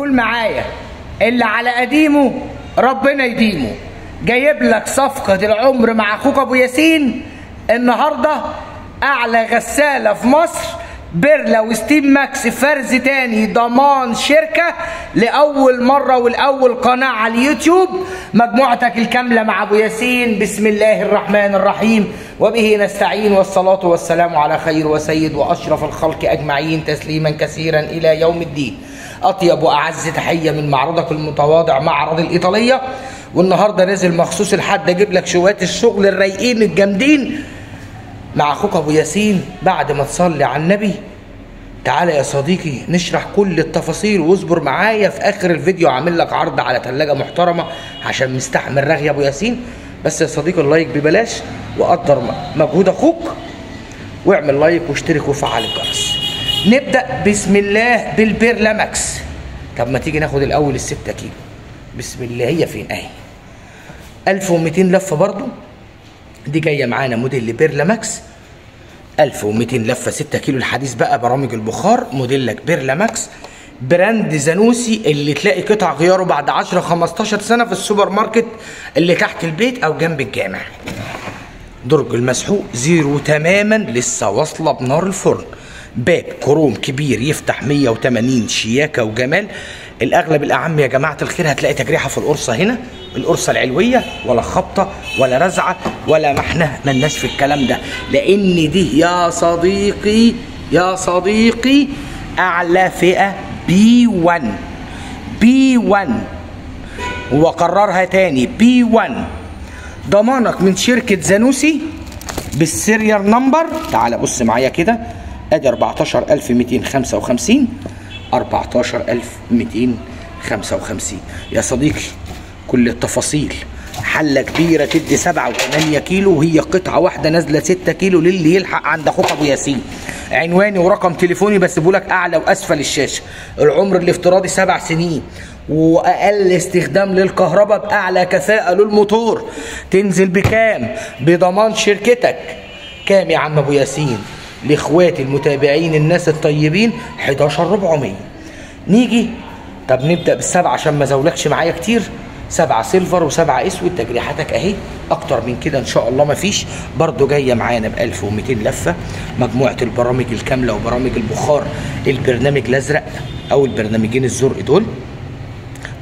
قول معايا اللي على قديمه ربنا يديمه. جايب لك صفقة العمر مع اخوك ابو ياسين النهارده. اعلى غسالة في مصر بيرلا وستيم ماكس فرز تاني ضمان شركة لأول مرة والأول قناة على اليوتيوب. مجموعتك الكاملة مع أبو ياسين. بسم الله الرحمن الرحيم وبه نستعين والصلاة والسلام على خير وسيد وأشرف الخلق أجمعين تسليما كثيرا إلى يوم الدين. أطيب وأعز تحية من معرضك المتواضع معرض الإيطالية. والنهارده نازل مخصوص لحد أجيب لك شوية الشغل الرايقين الجامدين مع اخوك ابو ياسين. بعد ما تصلي على النبي تعالى يا صديقي نشرح كل التفاصيل، واصبر معايا في اخر الفيديو عامل لك عرض على ثلاجه محترمه عشان مستحمل رغي ابو ياسين. بس يا صديقي اللايك ببلاش، وقدر مجهود اخوك واعمل لايك واشترك وفعل الجرس. نبدا بسم الله بالبيرلا ماكس. طب ما تيجي ناخد الاول الستة كيلو. بسم الله. هي فين اهي 1200 لفه برضو. دي جايه معانا موديل بيرلا ماكس 1200 لفه 6 كيلو الحديث بقى برامج البخار. موديلك بيرلا ماكس براند زانوسي اللي تلاقي قطع غياره بعد 10 15 سنه في السوبر ماركت اللي تحت البيت او جنب الجامع. درج المسحوق زيرو تماما لسه واصله بنار الفرن. باب كروم كبير يفتح 180 شياكه وجمال. الاغلب الاعم يا جماعه الخير هتلاقي تجريحه في القرصه هنا، القرصه العلويه، ولا خبطه ولا رزعه ولا محنه، ملناش في الكلام ده، لان دي يا صديقي يا صديقي اعلى فئه B1 B1 وبكررها تاني B1. ضمانك من شركه زانوسي بالسيريال نمبر. تعال بص معايا كده ادي 14255 14255 يا صديقي. كل التفاصيل. حله كبيره تدي 7 و8 كيلو، وهي قطعه واحده نازله 6 كيلو للي يلحق عند اخوك ابو ياسين. عنواني ورقم تليفوني بسيبه لك اعلى واسفل الشاشه. العمر الافتراضي 7 سنين، واقل استخدام للكهرباء باعلى كفاءه للموتور. تنزل بكام؟ بضمان شركتك. كام يا عم ابو ياسين؟ لاخواتي المتابعين الناس الطيبين 11400. نيجي طب نبدا بالسبعه عشان ما زولكش معايا كتير. 7 سيلفر و7 اسود. تجريحاتك اهي، اكتر من كده ان شاء الله مفيش. برضو جايه معانا ب 1200 لفه. مجموعه البرامج الكامله وبرامج البخار. البرنامج الازرق او البرنامجين الزرق دول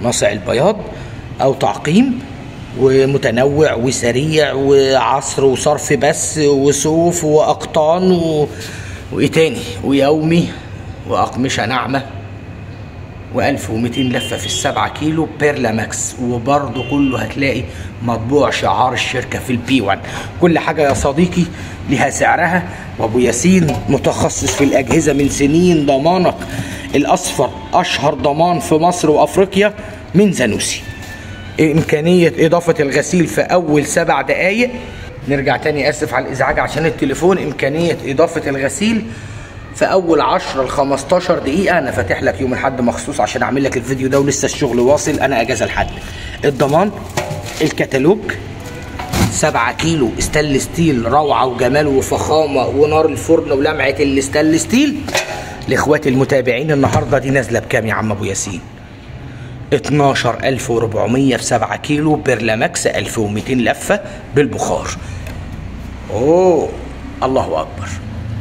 ناصع البياض او تعقيم، ومتنوع وسريع وعصر وصرف بس وصوف واقطان وايه تاني ويومي واقمشه ناعمه. و1200 لفه في ال7 كيلو بيرلا ماكس. وبرضه كله هتلاقي مطبوع شعار الشركه في الB1. كل حاجه يا صديقي لها سعرها. وابو ياسين متخصص في الاجهزه من سنين. ضمانك الاصفر اشهر ضمان في مصر وافريقيا من زانوسي. امكانيه اضافه الغسيل في اول 7 دقائق. نرجع تاني، اسف على الازعاج عشان التليفون. امكانيه اضافه الغسيل في اول 10 ل 15 دقيقه. انا فاتح لك يوم الاحد مخصوص عشان اعمل لك الفيديو ده، ولسه الشغل واصل، انا اجازه الحد. الضمان، الكتالوج 7 كيلو ستانلس ستيل روعه وجمال وفخامه ونار الفرن ولمعه الستانلس ستيل. لاخواتي المتابعين النهارده دي نازله بكام يا عم ابو ياسين؟ 12400 في 7 كيلو بيرلا ماكس 1200 لفه بالبخار. اوه الله اكبر.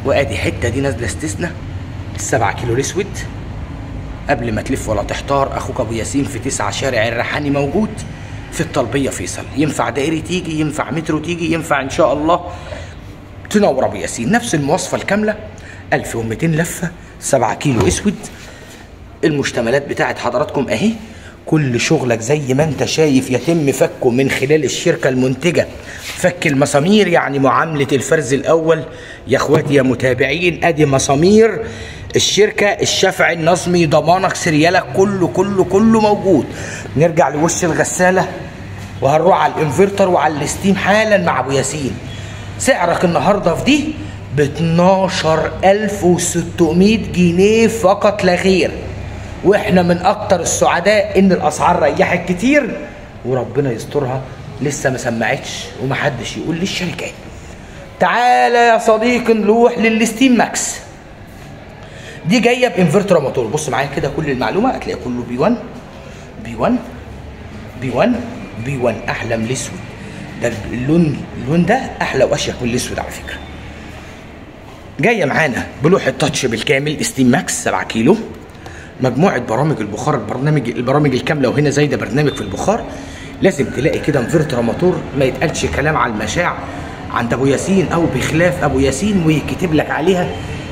وادي حته دي نازله استثناء ال7 كيلو الاسود. قبل ما تلف ولا تحتار، اخوك ابو ياسين في 9 شارع الريحاني موجود في الطلبيه فيصل. ينفع دائري تيجي، ينفع مترو تيجي، ينفع ان شاء الله تنور ابو ياسين. نفس المواصفه الكامله 1200 لفه 7 كيلو اسود. المشتملات بتاعت حضراتكم اهي. كل شغلك زي ما انت شايف يتم فكه من خلال الشركه المنتجه. فك المسامير يعني معامله الفرز الاول يا اخواتي يا متابعين. ادي مسامير الشركه الشافعي النظمي. ضمانك سريالك كله كله كله موجود. نرجع لوش الغساله وهنروح على الانفرتر وعلى الستيم حالا مع ابو ياسين. سعرك النهارده في دي ب 12600 جنيه فقط لا غير. واحنا من اكتر السعداء ان الاسعار ريحت كتير وربنا يسترها. لسه ما سمعتش ومحدش يقول للشركات. تعالى يا صديقي نروح للستيم ماكس. دي جايه بانفرتر موتور. بص معايا كده كل المعلومه هتلاقي كله بي 1 بي 1 بي 1 بي 1. احلى من الاسود ده، اللون ده احلى واشيك من الاسود على فكره. جايه معانا بلوحه تاتش بالكامل ستيم ماكس 7 كيلو. مجموعه برامج البخار، البرامج الكامله، وهنا زايده برنامج في البخار. لازم تلاقي كده انفرتر موتور ما يتقالش كلام على المشاع عند ابو ياسين او بخلاف ابو ياسين ويكتب لك عليها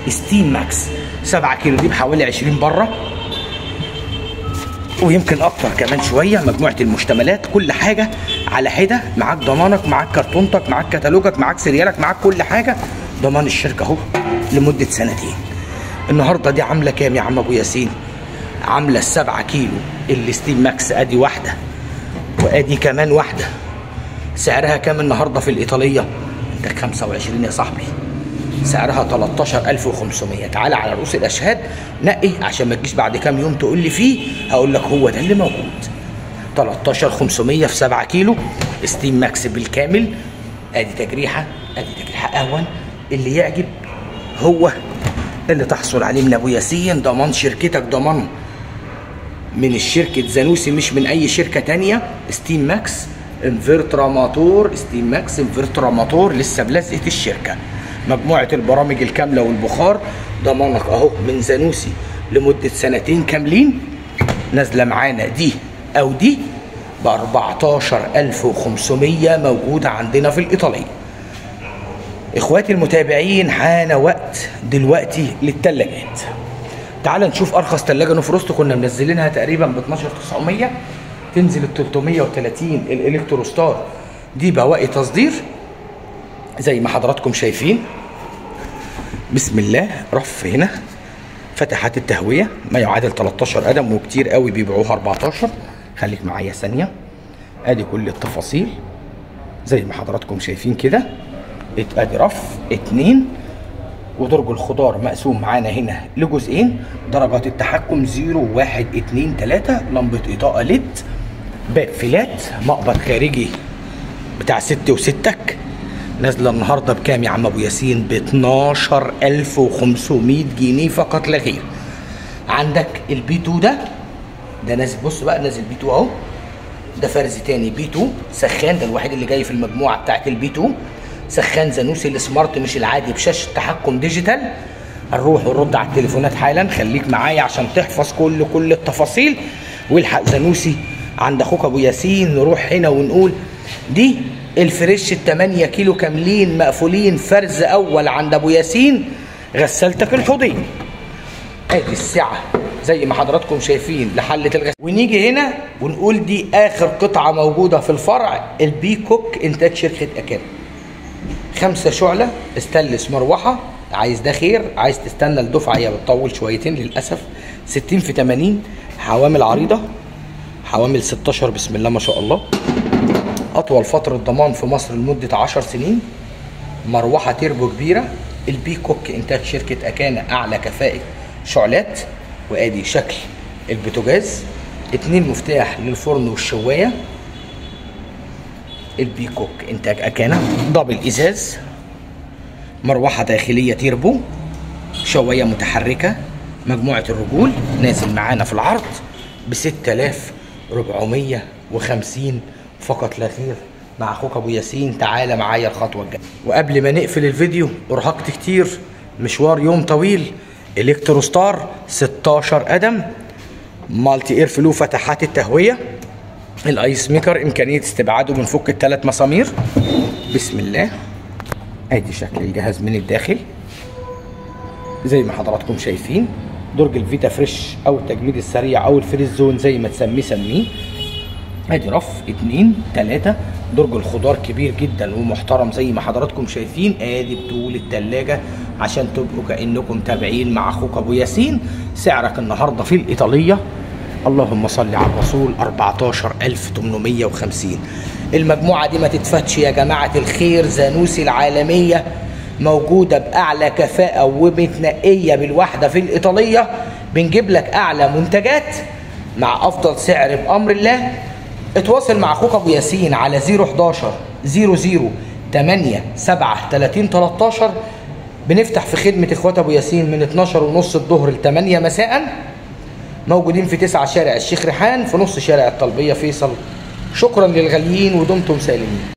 ستيم ماكس 7 كيلو. دي بحوالي 20 بره ويمكن اكتر كمان شويه. مجموعه المشتملات كل حاجه على حده، معاك ضمانك، معاك كرتونتك، معاك كتالوجك، معاك سريالك، معاك كل حاجه. ضمان الشركه اهو لمده سنتين. النهارده دي عامله كام يا عم ابو ياسين؟ عامله 7 كيلو الستيم ماكس. ادي واحده وادي كمان واحده. سعرها كام النهارده في الايطاليه؟ انت 25 يا صاحبي، سعرها 13500. تعالى على رؤوس الاشهاد نقي عشان ما تجيش بعد كام يوم تقول لي فيه، هقول لك هو ده اللي موجود. 13500 في 7 كيلو ستيم ماكس بالكامل. ادي تجريحه، ادي تجريحه اهون. اللي يعجب هو اللي تحصل عليه من ابو ياسين. ضمان شركتك، ضمان من الشركه زانوسي مش من اي شركه تانيه. ستيم ماكس انفرتر موتور، ستيم ماكس انفرتر موتور لسه بلزقه الشركه. مجموعه البرامج الكامله والبخار ضمانك اهو من زانوسي لمده سنتين كاملين. نازله معانا دي او دي ب 14500 موجوده عندنا في الايطاليه. اخواتي المتابعين حان وقت دلوقتي للثلاجات. تعال نشوف ارخص ثلاجه نفروست كنا منزلينها تقريبا ب 12900 تنزل ال 330 الالكتروستار. دي بواقي تصدير زي ما حضراتكم شايفين. بسم الله. رف هنا فتحات التهويه ما يعادل 13 قدم وكتير قوي بيبيعوها 14. خليك معايا ثانيه. ادي كل التفاصيل زي ما حضراتكم شايفين كده. ادي رف 2 ودرج الخضار مقسوم معانا هنا لجزئين. درجات التحكم 0 1 2 3. لمبه اضاءه ليد. باب فلات. مقبض خارجي بتاع 6 وستك. نازله النهارده بكام يا عم ابو ياسين؟ ب 12500 جنيه فقط لا غير. عندك البي 2 ده نازل. بص بقى نازل بي 2 اهو. ده فرز تاني بي 2 سخان. ده الوحيد اللي جاي في المجموعه بتاعت البي 2. سخان زانوسي السمارت مش العادي بشاشه تحكم ديجيتال. هنروح ونرد على التليفونات حالا. خليك معايا عشان تحفظ كل التفاصيل. والحق زانوسي عند اخوك ابو ياسين. نروح هنا ونقول دي الفريش 8 كيلو كاملين مقفولين فرز اول عند ابو ياسين. غسالتك الحوضيه. ادي السعه زي ما حضراتكم شايفين لحله الغسالة. ونيجي هنا ونقول دي اخر قطعه موجوده في الفرع. البي كوك انتاج شركه اكان. 5 شعله استانلس مروحه. عايز ده خير، عايز تستنى الدفعه هي بتطول شويتين للاسف. 60 في 80. حوامل عريضه، حوامل 16 بسم الله ما شاء الله. اطول فتره ضمان في مصر لمده 10 سنين. مروحه تيربو كبيره. البي كوك انتاج شركه اكان اعلى كفاءه شعلات. وادي شكل البوتاجاز. 2 مفتاح للفرن والشوايه. البي كوك انتاج اكانا. دبل ازاز. مروحه داخليه تيربو. شوايه متحركه. مجموعه الرجول نازل معانا في العرض ب 6450 فقط لا غير مع اخوك ابو ياسين. تعالى معايا الخطوه الجايه. وقبل ما نقفل الفيديو، ارهقت كتير، مشوار يوم طويل. الكتروستار 16 قدم. مالتي اير فلو فتحات التهويه. الايس ميكر امكانيه استبعاده من فك ال3 مسامير. بسم الله. ادي شكل الجهاز من الداخل زي ما حضراتكم شايفين. درج الفيتا فريش او التجميد السريع او الفريز زون زي ما تسميه سميه. ادي رف 2 3. درج الخضار كبير جدا ومحترم زي ما حضراتكم شايفين. ادي بطول التلاجة عشان تبقوا كأنكم تابعين مع اخوك ابو ياسين. سعرك النهارده في الايطالية اللهم صل على الرسول 14850. المجموعة دي ما تتفتش يا جماعة الخير. زانوسي العالمية موجودة بأعلى كفاءة ومتنقية بالواحدة في الإيطالية. بنجيب لك أعلى منتجات مع أفضل سعر بأمر الله. اتواصل مع أخوك أبو ياسين على 011 00 8 7 30 13. بنفتح في خدمة اخوات ابو ياسين من 12:30 الظهر ل 8 مساء. موجودين في 9 شارع الشيخ ريحان في نص شارع الطلبية فيصل. شكرا للغاليين ودمتم سالمين.